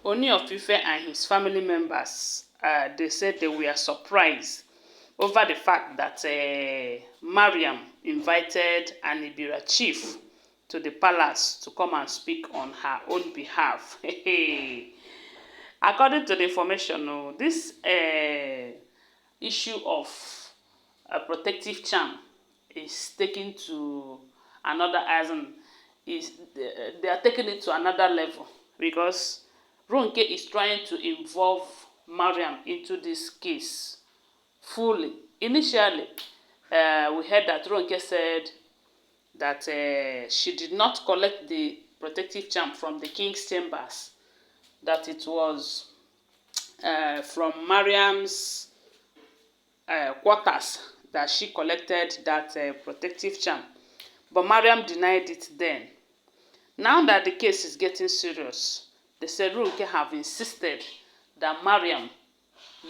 Ooni of Ife and his family members, they said they were surprised over the fact that Mariam invited an EbiraChief to the palace to come and speak on her own behalf. According to the information, this issue of a protective charm is taken to another, as in, they are taking it to another level, because Ronke is trying to involve Mariam into this case fully. Initially, we heard that Ronke said that she did not collect the protective charm from the king's chambers, that it was from Mariam's quarters that she collected that protective charm. But Mariam denied it then. Now that the case is getting serious, the said Ronke have insisted that Mariam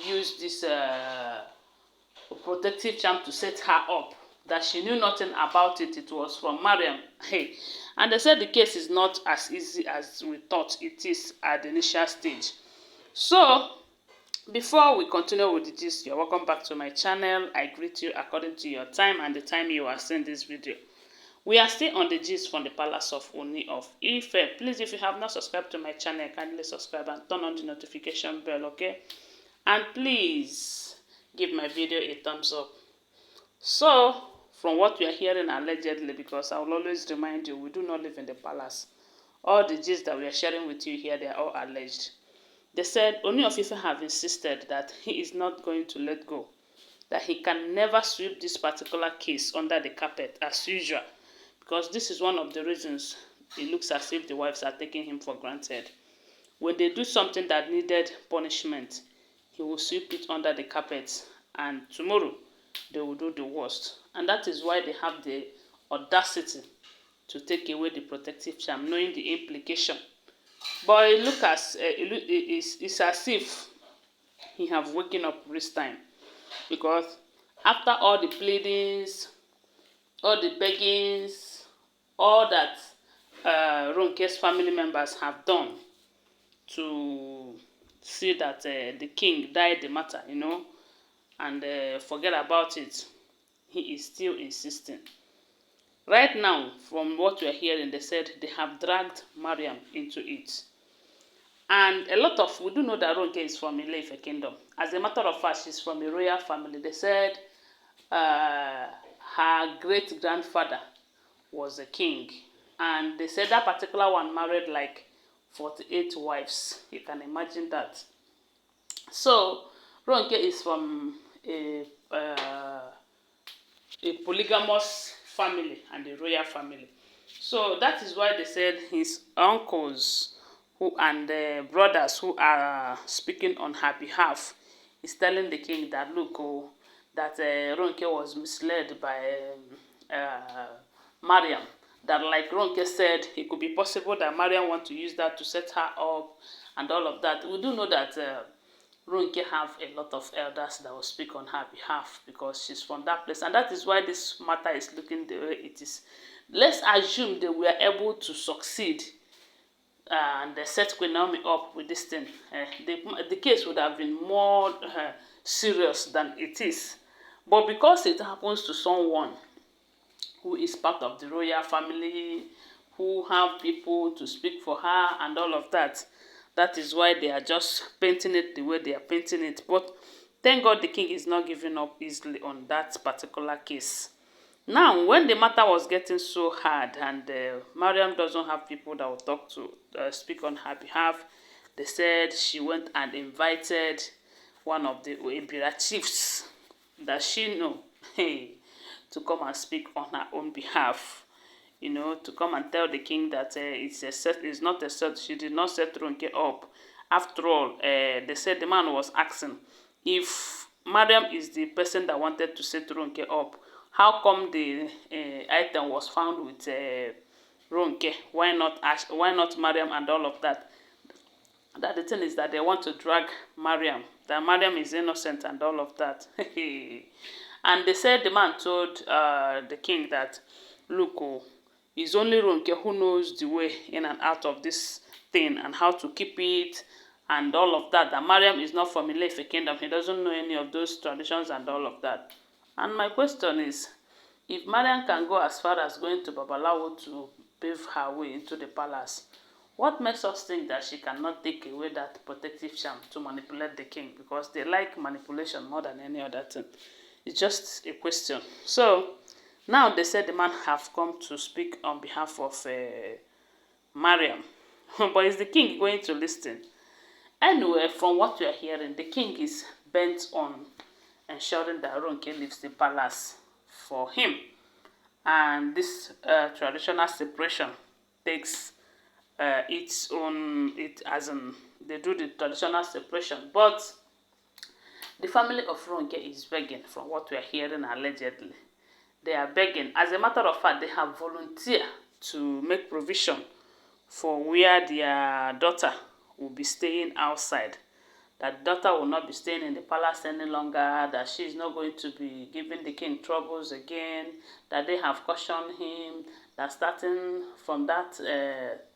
used this protective charm to set her up, that she knew nothing about it, it was from Mariam. Hey, and they said the case is not as easy as we thought it is at the initial stage. So, before we continue with the gist, you're welcome back to my channel. I greet you according to your time and the time you are seeing this video. We are still on the gist from the palace of Ooni of Ife. Please, if you have not subscribed to my channel, kindly subscribe and turn on the notification bell, okay? And please give my video a thumbs up. So, from what we are hearing allegedly, because I will always remind you, we do not live in the palace. All the gist that we are sharing with you here, they are all alleged. They said Ooni of Ife have insisted that he is not going to let go, that he can never sweep this particular case under the carpet as usual, because this is one of the reasons it looks as if the wives are taking him for granted. When they do something that needed punishment, he will sweep it under the carpet, and tomorrow they will do the worst. And that is why they have the audacity to take away the protective charm, knowing the implication. But it looks as it's as if he have waken up this time, because after all the pleadings, all the beggings, all that Ronke's family members have done to see that the king died the matter, and forget about it, he is still insisting. Right now, from what we are hearing, they said they have dragged Mariam into it. And a lot of, we do know that Ronke is from Ile-Ife kingdom. As a matter of fact, she's from a royal family. They said her great-grandfather was a king. And they said that particular one married like 48 wives. You can imagine that. So, Ronke is from a polygamous family and a royal family. So that is why they said his uncles and brothers who are speaking on her behalf is telling the king that, look, that Ronke was misled by Mariam. That, like Ronke said, it could be possible that Mariam want to use that to set her up and all of that. We do know that Ronke have a lot of elders that will speak on her behalf, because she's from that place. And that is why this matter is looking the way it is. Let's assume they were able to succeed and they set Queen Naomi up with this thing. The case would have been more serious than it is. But because it happens to someone who is part of the royal family, who have people to speak for her and all of that, that is why they are just painting it the way they are painting it. But thank God the king is not giving up easily on that particular case. Now, when the matter was getting so hard and Mariam doesn't have people that will talk to, speak on her behalf, they said she went and invited one of the EbiraChiefs that she know, to come and speak on her own behalf. To come and tell the king that it's not a set, she did not set Ronke up. After all, they said the man was asking, if Mariam is the person that wanted to set Ronke up, how come the item was found with Ronke? Why not Mariam and all of that? That the thing is that they want to drag Mariam, that Mariam is innocent and all of that. And they said the man told the king that, look, it's only Ronke who knows the way in and out of this thing and how to keep it and all of that. That Mariam is not from Ile-Ife kingdom. He doesn't know any of those traditions and all of that. And my question is, if Mariam can go as far as going to Babalawo to pave her way into the palace, what makes us think that she cannot take away that protective charm to manipulate the king? Because they like manipulation more than any other thing. It's just a question. So now they said the man have come to speak on behalf of Mariam. But is the king going to listen? Anyway, from what we are hearing, the king is bent on ensuring that Ronke leaves the palace for him. And this traditional separation takes its own, as in, they do the traditional separation. But the family of Ronke is begging, from what we are hearing allegedly. They are begging. As a matter of fact, they have volunteered to make provision for where their daughter will be staying outside. That daughter will not be staying in the palace any longer, that she is not going to be giving the king troubles again, that they have cautioned him, that starting from that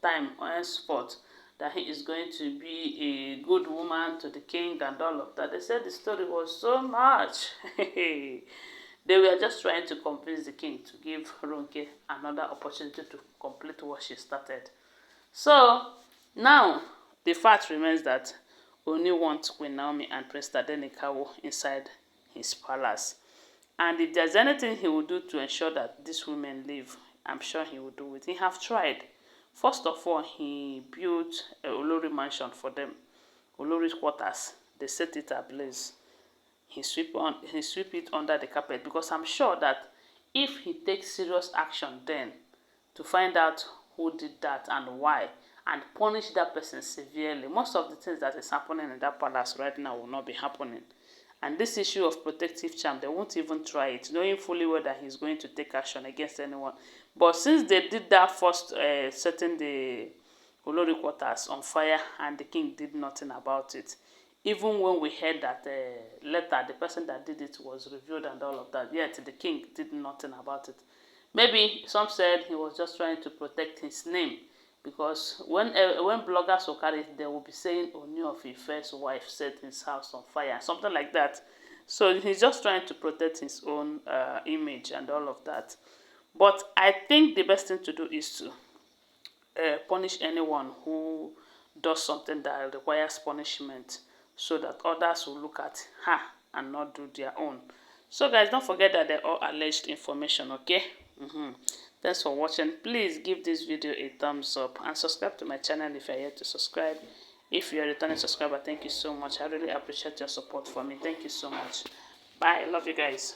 time henceforth, that he is going to be a good woman to the king and all of that. They said the story was so much. They were just trying to convince the king to give Ronke another opportunity to complete what she started. So now the fact remains that Ooni wants Queen Naomi and Prince Tadenikawo inside his palace. And if there's anything he will do to ensure that these women live, I'm sure he will do it. He have tried. First of all, he built a Olori mansion for them, Olori's quarters. They set it ablaze. He sweep it under the carpet, because I'm sure that if he takes serious action then to find out who did that and why, and punish that person severely, most of the things that is happening in that palace right now will not be happening. And this issue of protective charm, they won't even try it, knowing fully well that he's going to take action against anyone. But since they did that first, setting the Olori quarters on fire, and the king did nothing about it, even when we heard that later the person that did it was revealed and all of that, yet the king did nothing about it. Maybe some said he was just trying to protect his name, because when bloggers will carry it, they will be saying Ooni of Ife's wife set his house on fire, something like that. So he's just trying to protect his own image and all of that. But I think the best thing to do is to punish anyone who does something that requires punishment, so that others will look at her and not do their own. So guys, don't forget that they're all alleged information, okay? Thanks for watching. Please give this video a thumbs up and subscribe to my channel if you're yet to subscribe. If you're a returning subscriber, thank you so much. I really appreciate your support for me. Thank you so much. Bye. Love you guys.